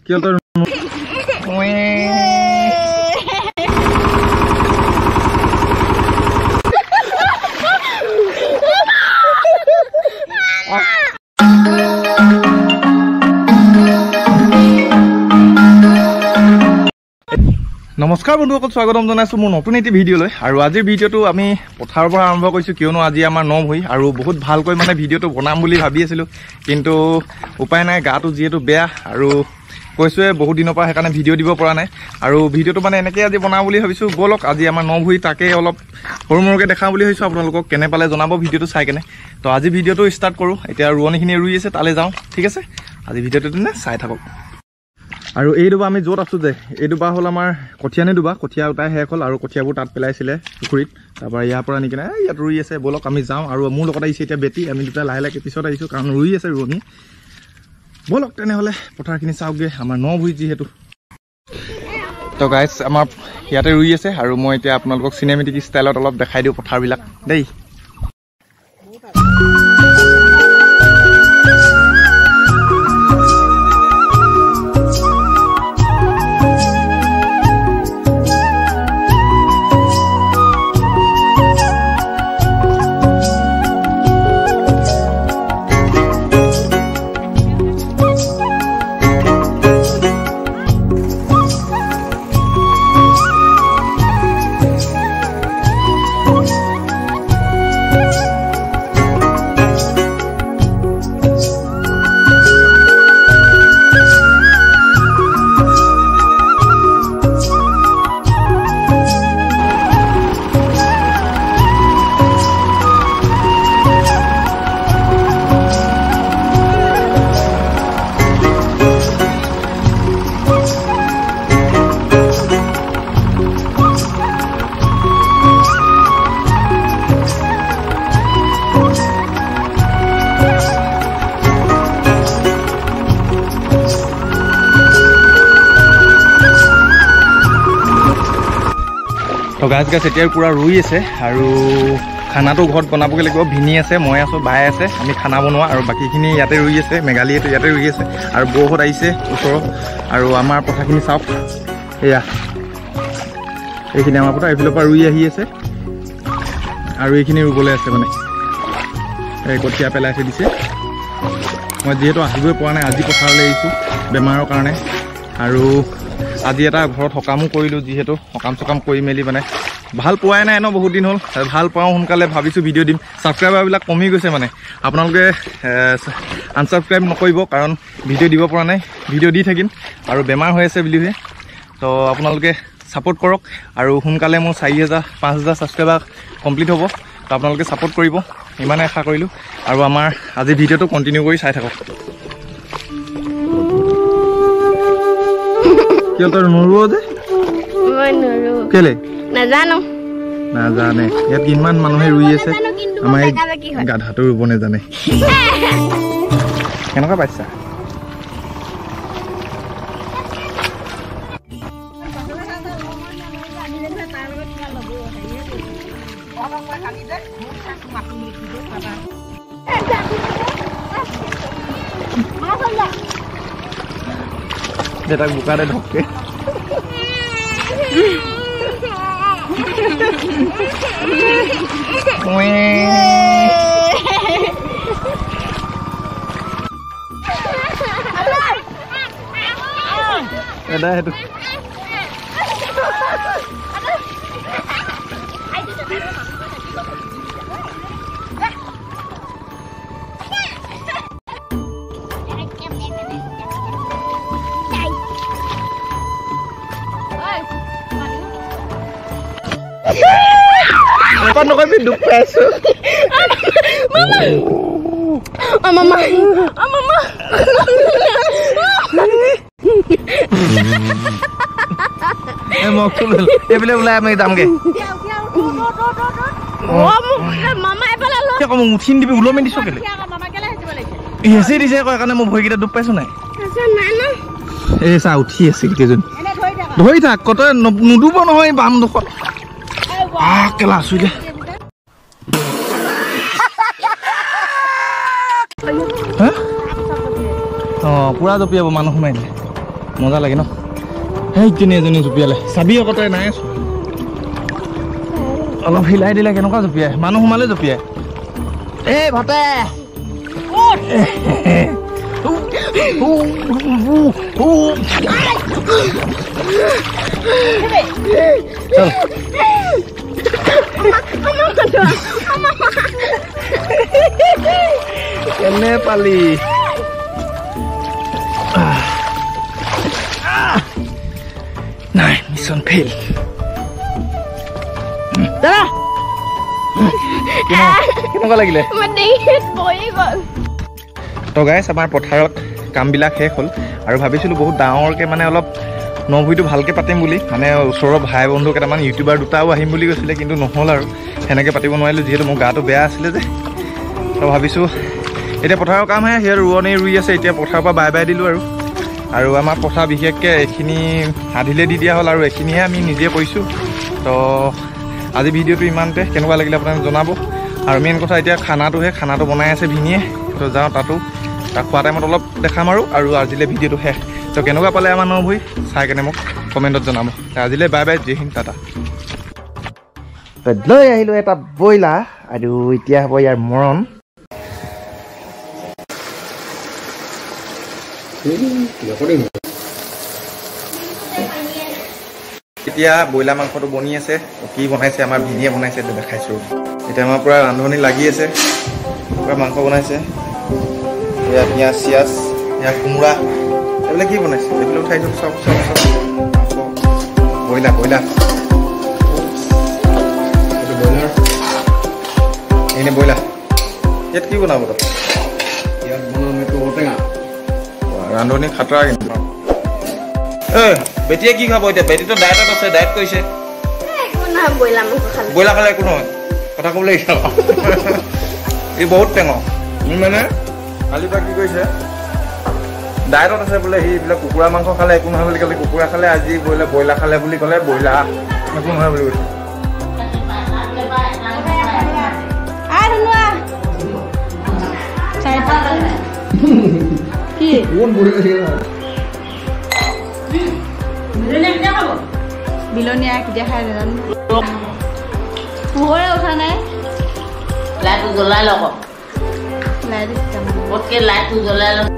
কিয় তই নমস্কাৰ বন্ধুসকল, স্বাগতম জনাইছো মোৰ নতুন এটি ভিডিঅ'লৈ। আৰু আজিৰ ভিডিঅ'টো আমি পথাৰৰ পৰা আৰম্ভ কৰিছোঁ, কিয়নো আজি আমাৰ ন ভৰি আৰু বহুত ভালকৈ মানে ভিডিঅ'টো বনাম বুলি ভাবি আছিলোঁ, কিন্তু উপায় নাই, গাটো যিহেতু বেয়া আৰু কৈছোৱে বহুত দিনৰ পৰা, সেইকাৰণে ভিডিঅ' দিব পৰা নাই। আৰু ভিডিঅ'টো মানে এনেকৈ আজি বনাওঁ বুলি ভাবিছোঁ। ব'লক আজি আমাৰ ন ভৰি তাকে অলপ সৰু মৰুকৈ দেখাওঁ বুলি ভাবিছোঁ। আপোনালোকক কেনে পালে জনাব ভিডিঅ'টো চাই কেনে। তো আজি ভিডিঅ'টো ষ্টাৰ্ট কৰোঁ। এতিয়া ৰোৱনীখিনি ৰুই আছে, তালৈ যাওঁ। ঠিক আছে, আজি ভিডিঅ'টো তেনে চাই থাকক। আৰু এই দুবা আমি য'ত আছোঁ যে, এই দুবা হ'ল আমাৰ কঠীয়ানি দুবা। কঠীয়া উঠাই শেষ হ'ল আৰু কঠীয়াবোৰ তাত পেলাইছিলে পুখুৰীত। তাৰপৰা ইয়াৰ পৰা আনি কিনে ইয়াত ৰুই আছে। ব'লক আমি যাওঁ। আৰু মোৰ লগত আহিছে এতিয়া বেটি। আমি দুটা লাহে লাহে পিছত আহিছোঁ, কাৰণ ৰুই আছে ৰোৱনী। ব'লক তেনেহ'লে পথাৰখিনি চাওকগৈ, আমাৰ ন ভৰি যিহেতু। তো গাইজ আমাৰ ইয়াতে ৰুই আছে, আৰু মই এতিয়া আপোনালোকক চিনেমেটিক ষ্টাইলত অলপ দেখাই দিওঁ পথাৰবিলাক দেই। তো গাছ এতিয়াৰ পূৰা ৰুই আছে, আৰু খানাটো ঘৰত বনাবগৈ লাগিব। ভিনি আছে, মই আছোঁ, বাই আছে, আমি খানা বনোৱা। আৰু বাকীখিনি ইয়াতে ৰুই আছে, মেঘালীয়েতো ইয়াতে ৰুই আছে, আৰু বৌহঁত আহিছে ওচৰত। আৰু আমাৰ পথাৰখিনি চাওক, এয়া এইখিনি আমাৰ পথাৰ, এইফালৰ পৰা ৰুই আহি আছে, আৰু এইখিনি ৰুবলৈ আছে। মানে এই কঠীয়া পেলাই থৈ দিছে। মই যিহেতু আহিবই পৰা নাই, আজি পথাৰলৈ আহিছোঁ বেমাৰৰ কাৰণে। আৰু আজি এটা ঘৰত সকামো কৰিলোঁ, যিহেতু সকাম চকাম কৰি মেলি মানে ভাল পোৱাই নাই ন, বহুত দিন হ'ল। ভাল পাওঁ সোনকালে ভাবিছোঁ ভিডিঅ' দিম। ছাবস্ক্ৰাইবাৰবিলাক কমি গৈছে, মানে আপোনালোকে আনছাবস্ক্ৰাইব নকৰিব, কাৰণ ভিডিঅ' দিব পৰা নাই। ভিডিঅ' দি থাকিম, আৰু বেমাৰ হৈ আছে বুলিহে। তো আপোনালোকে ছাপোৰ্ট কৰক, আৰু সোনকালে মোৰ 4,000 5,000 ছাবস্ক্ৰাইবাৰ কমপ্লিট হ'ব। তো আপোনালোকে ছাপোৰ্ট কৰিব, ইমানে আশা কৰিলোঁ। আৰু আমাৰ আজি ভিডিঅ'টো কণ্টিনিউ কৰি চাই থাকক। কিয় তই নৰুৱ যে? মই নৰু। কেলে? নাজানো। নাজানে? ইয়াত কিমান মানুহে ৰুই আছে, আমাৰ এই গাধাটো ৰুব নাজানে। কেনেকুৱা পাইছা? দেউতাক বোকাতে ঢপকে এটা সেইটো নকবি, দুখ পাইছো। এইফালে ওলাই আমি যামগে। উঠিন দিবি, ওলমি দিছো কেলে? হেঁচি দিছে আকৌ, সেইকাৰণে মই ভৰিকেইটা দুখ পাইছো নাই। এই চা উঠি আছে কেইজন, ধৰি থাক কত নুডুব নহয় বাম দুখত। কেলা আছো দে। পুৰা জঁপিয়াব মানুহ সোমাই দিলে। মজা লাগে ন সেইখিনি এজনী জুপিয়ালে চাবি অকতে নাই অলপ হিলাই দিলে কেনেকুৱা জুপিয়াই মানুহ সোমালে জুপিয়াই এই ভাতে কেনে পালি নাই মিছন ফেইল দাদা কেনেকুৱা লাগিলে তো গাইছ আমাৰ পথাৰত কামবিলাক শেষ হ'ল আৰু ভাবিছিলোঁ বহুত ডাঙৰকৈ মানে অলপ নভুইটো ভালকৈ পাতিম বুলি মানে ওচৰৰ ভাই বন্ধু কেইটামান ইউটিউবাৰ দুটাও আহিম বুলি কৈছিলে কিন্তু নহ'ল আৰু সেনেকৈ পাতিব নোৱাৰিলোঁ যিহেতু মোৰ গাটো বেয়া আছিলে যে তো ভাবিছোঁ এতিয়া পথাৰৰ কামহে সেই ৰোৱনী ৰুই আছে এতিয়া পথাৰৰ পৰা বাই বাই দিলোঁ আৰু আমাৰ পথাৰ বিশেষকৈ এইখিনি আধিলে দি দিয়া হ'ল আৰু এইখিনিহে আমি নিজে কৰিছোঁ তো আজি ভিডিঅ'টো ইমানতে কেনেকুৱা লাগিলে আপোনাক জনাব আৰু মেইন কথা এতিয়া খানাটো বনাই আছে ভিনিয়ে তো যাওঁ তাক খোৱা টাইমত অলপ দেখাম আৰু আজিলৈ ভিডিঅ'টো শেষ তো কেনেকুৱা পালে আমাৰ নভুই চাই কেনে মোক কমেণ্টত জনাব আজিলৈ বাই বাই জয় হিন্দ টাটা লৈ আহিলোঁ এটা ব্ৰইলাৰ আৰু এতিয়া হ'ব ইয়াৰ মৰণ এতিয়া ব্ৰইলাৰ মাংসটো বনি আছে কি বনাইছে আমাৰ ভিনিয়ে বনাইছে এইটো দেখাইছোঁ এতিয়া আমাৰ পূৰা ৰান্ধনি লাগি আছে পূৰা মাংস বনাইছে এয়া পিঁয়াজ চিয়াজ এয়া কোমোৰা এইবিলাক কি বনাইছে এইবিলাক উঠাইছোঁ চব ব্ৰইলাৰ এইটো ব্ৰইলাৰ এনে ব্ৰইলাৰ ইয়াত কি বনাব তই ইয়াত বনাম এইটো ঔটেঙা ৰান্ধনি খাতৰা কিন্তু বেটিয়ে কি খাব এতিয়া বেটিটো ডায়েটত আছে ডায়েট কৰিছে ব্ৰইলাৰ খালে একো নহয় কথা ক'বলৈ ইচ্ছা ই বহুত টেঙৰ মানে কালিৰ পৰা কি কৰিছে ডায়েটত আছে বোলে সি এইবিলাক কুকুৰা মাংস খালে একো নহয় বুলি ক'লে কুকুৰা খালে আজি বোলে ব্ৰইলাৰ খালে বুলি ক'লে ব্ৰইলাৰ একো নহয় বুলি কৈছে বিলনীয়া কেতিয়া খাই নাজানো পোহৰে উঠা নাই লাইটটো জ্বলাই লওক লাইট লাইটটো জ্বলাই লওক